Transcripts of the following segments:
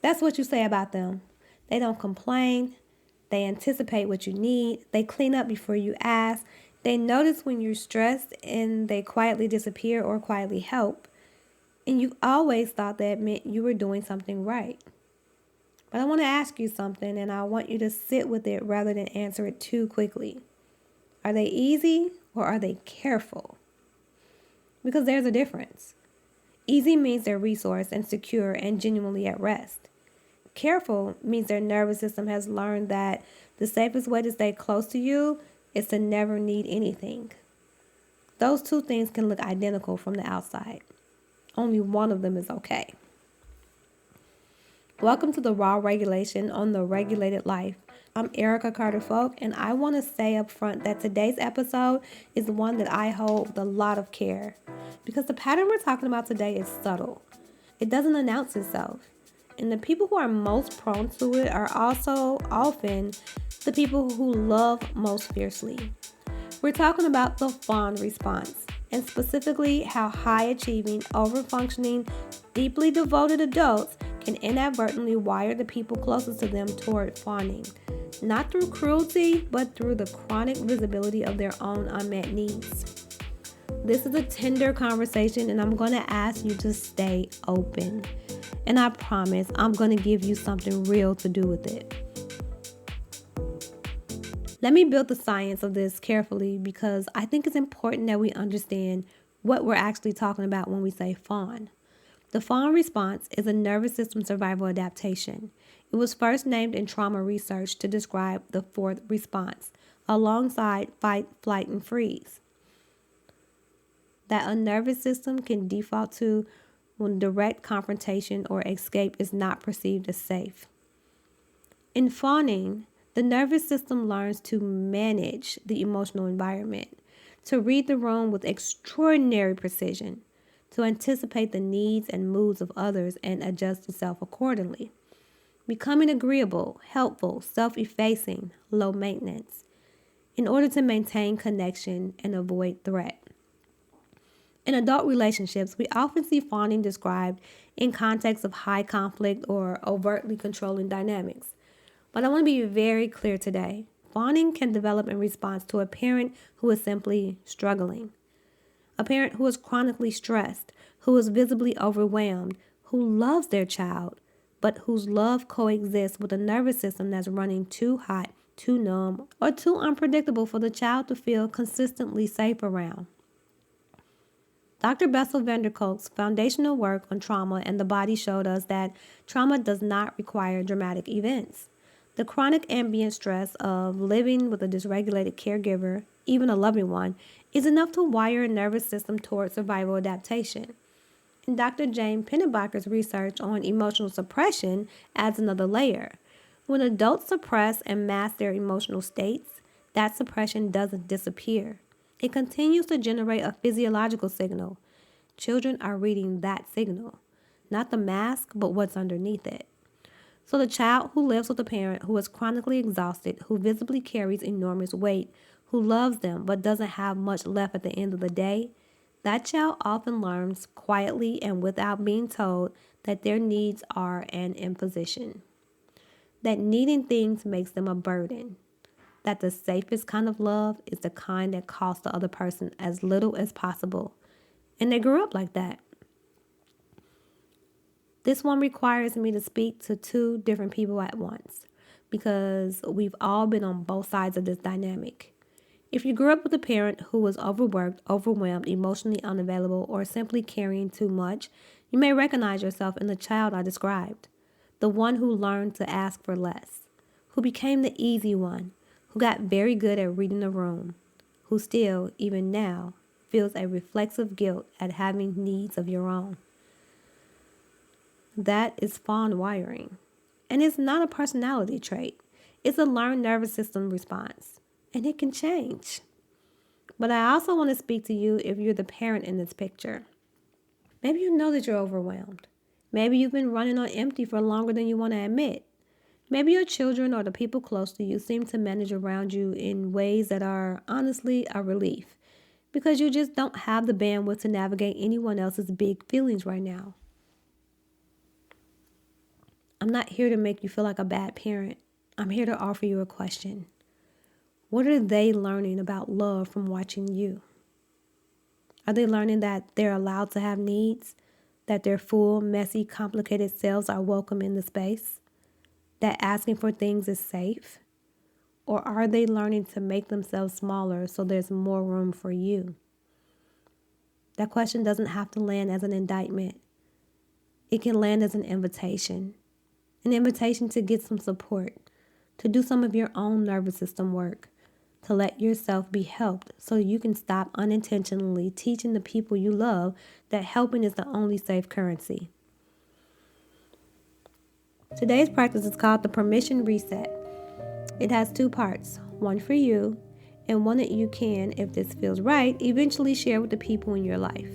That's what you say about them. They don't complain. They anticipate what you need. They clean up before you ask. They notice when you're stressed and they quietly disappear or quietly help. And you've always thought that meant you were doing something right. But I want to ask you something and I want you to sit with it rather than answer it too quickly. Are they easy or are they careful? Because there's a difference. Easy means they're resourced and secure and genuinely at rest. Careful means their nervous system has learned that the safest way to stay close to you is to never need anything. Those two things can look identical from the outside. Only one of them is okay. Welcome to the Raw Regulation on the Regulated Life. I'm Erica Carter Folk, and I want to say up front that today's episode is one that I hold with a lot of care because the pattern we're talking about today is subtle. It doesn't announce itself. And the people who are most prone to it are also often the people who love most fiercely. We're talking about the Fawn response, and specifically how high-achieving, over-functioning, deeply devoted adults can inadvertently wire the people closest to them toward fawning, not through cruelty, but through the chronic visibility of their own unmet needs. This is a tender conversation, and I'm going to ask you to stay open. And I promise I'm going to give you something real to do with it. Let me build the science of this carefully because I think it's important that we understand what we're actually talking about when we say fawn. The fawn response is a nervous system survival adaptation. It was first named in trauma research to describe the fourth response, alongside fight, flight, and freeze, that a nervous system can default to when direct confrontation or escape is not perceived as safe. In fawning, the nervous system learns to manage the emotional environment, to read the room with extraordinary precision, to anticipate the needs and moods of others and adjust itself accordingly, becoming agreeable, helpful, self-effacing, low maintenance, in order to maintain connection and avoid threat. In adult relationships, we often see fawning described in contexts of high conflict or overtly controlling dynamics. But I want to be very clear today. Fawning can develop in response to a parent who is simply struggling, a parent who is chronically stressed, who is visibly overwhelmed, who loves their child, but whose love coexists with a nervous system that's running too hot, too numb, or too unpredictable for the child to feel consistently safe around. Dr. Bessel Kolk's foundational work on trauma and the body showed us that trauma does not require dramatic events. The chronic ambient stress of living with a dysregulated caregiver, even a loving one, is enough to wire a nervous system toward survival adaptation. And Dr. Jane Pennebaker's research on emotional suppression adds another layer. When adults suppress and mask their emotional states, that suppression doesn't disappear. It continues to generate a physiological signal. Children are reading that signal, not the mask, but what's underneath it. So the child who lives with a parent who is chronically exhausted, who visibly carries enormous weight, who loves them but doesn't have much left at the end of the day, that child often learns quietly and without being told that their needs are an imposition, that needing things makes them a burden, that the safest kind of love is the kind that costs the other person as little as possible. And they grew up like that. This one requires me to speak to two different people at once because we've all been on both sides of this dynamic. If you grew up with a parent who was overworked, overwhelmed, emotionally unavailable, or simply carrying too much, you may recognize yourself in the child I described, the one who learned to ask for less, who became the easy one, who got very good at reading the room, who still, even now, feels a reflexive guilt at having needs of your own. That is fawn wiring. And it's not a personality trait. It's a learned nervous system response. And it can change. But I also want to speak to you if you're the parent in this picture. Maybe you know that you're overwhelmed. Maybe you've been running on empty for longer than you want to admit. Maybe your children or the people close to you seem to manage around you in ways that are honestly a relief because you just don't have the bandwidth to navigate anyone else's big feelings right now. I'm not here to make you feel like a bad parent. I'm here to offer you a question. What are they learning about love from watching you? Are they learning that they're allowed to have needs? That their full, messy, complicated selves are welcome in the space? That asking for things is safe? Or are they learning to make themselves smaller so there's more room for you? That question doesn't have to land as an indictment. It can land as an invitation to get some support, to do some of your own nervous system work, to let yourself be helped so you can stop unintentionally teaching the people you love that helping is the only safe currency. Today's practice is called the permission reset. It has 2 parts, one for you and one that you can, if this feels right, eventually share with the people in your life.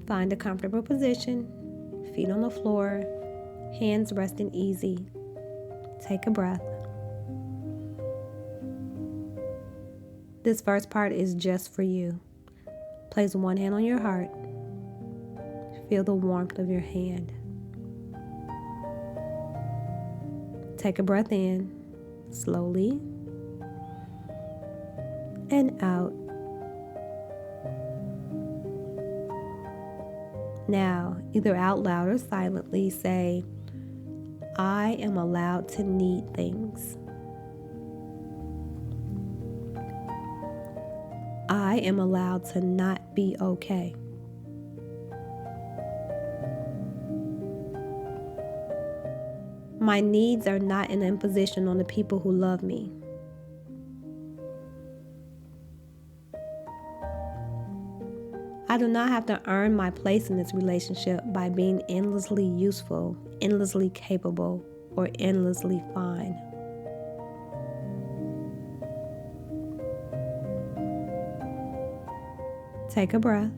Find a comfortable position, feet on the floor, hands resting easy. Take a breath. This first part is just for you. Place one hand on your heart. Feel the warmth of your hand. Take a breath in, slowly, and out. Now, either out loud or silently say, I am allowed to need things. I am allowed to not be okay. My needs are not an imposition on the people who love me. I do not have to earn my place in this relationship by being endlessly useful, endlessly capable, or endlessly fine. Take a breath.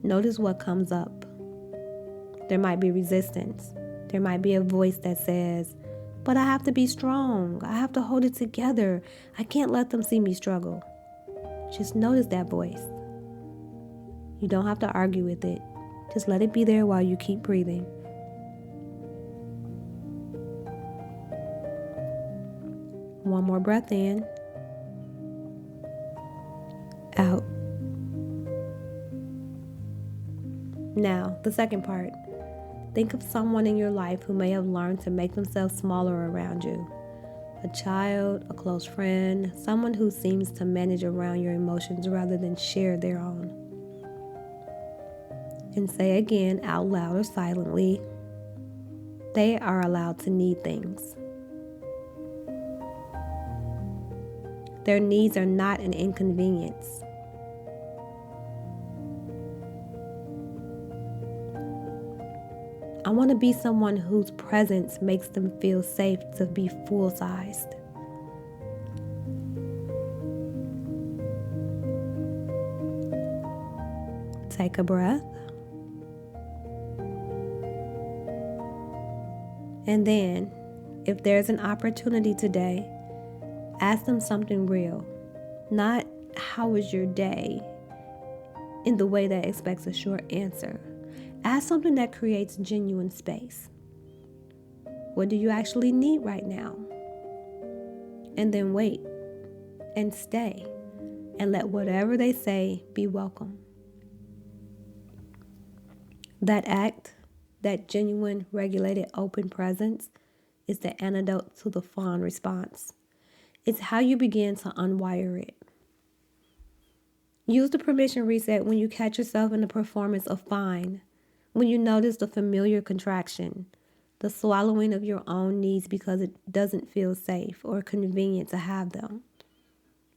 Notice what comes up. There might be resistance. There might be a voice that says, but I have to be strong. I have to hold it together. I can't let them see me struggle. Just notice that voice. You don't have to argue with it. Just let it be there while you keep breathing. One more breath in. Out. Now, the second part. Think of someone in your life who may have learned to make themselves smaller around you. A child, a close friend, someone who seems to manage around your emotions rather than share their own. And say again, out loud or silently, they are allowed to need things. Their needs are not an inconvenience. I want to be someone whose presence makes them feel safe to be full-sized. Take a breath. And then, if there's an opportunity today, ask them something real. Not, how was your day? In the way that expects a short answer. Ask something that creates genuine space. What do you actually need right now? And then wait and stay and let whatever they say be welcome. That act, that genuine, regulated, open presence is the antidote to the fawn response. It's how you begin to unwire it. Use the permission reset when you catch yourself in the performance of fine, when you notice the familiar contraction, the swallowing of your own needs because it doesn't feel safe or convenient to have them.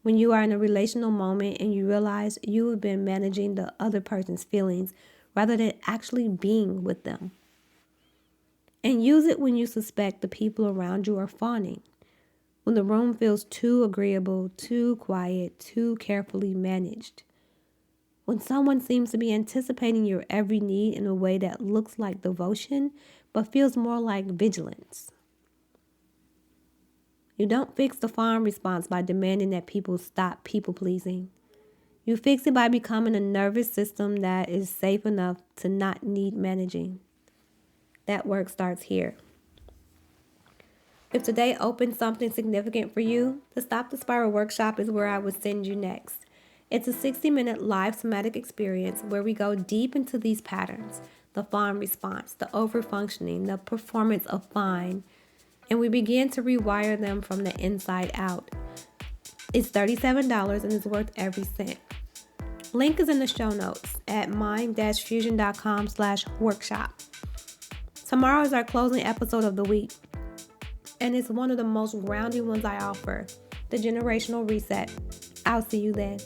When you are in a relational moment and you realize you have been managing the other person's feelings rather than actually being with them. And use it when you suspect the people around you are fawning, when the room feels too agreeable, too quiet, too carefully managed. When someone seems to be anticipating your every need in a way that looks like devotion, but feels more like vigilance. You don't fix the fawn response by demanding that people stop people-pleasing. You fix it by becoming a nervous system that is safe enough to not need managing. That work starts here. If today opened something significant for you, the Stop the Spiral workshop is where I would send you next. It's a 60-minute live somatic experience where we go deep into these patterns, the fawn response, the overfunctioning, the performance of fine, and we begin to rewire them from the inside out. It's $37 and is worth every cent. Link is in the show notes at mind-fusion.com/workshop. Tomorrow is our closing episode of the week, and it's one of the most grounding ones I offer, the generational reset. I'll see you then.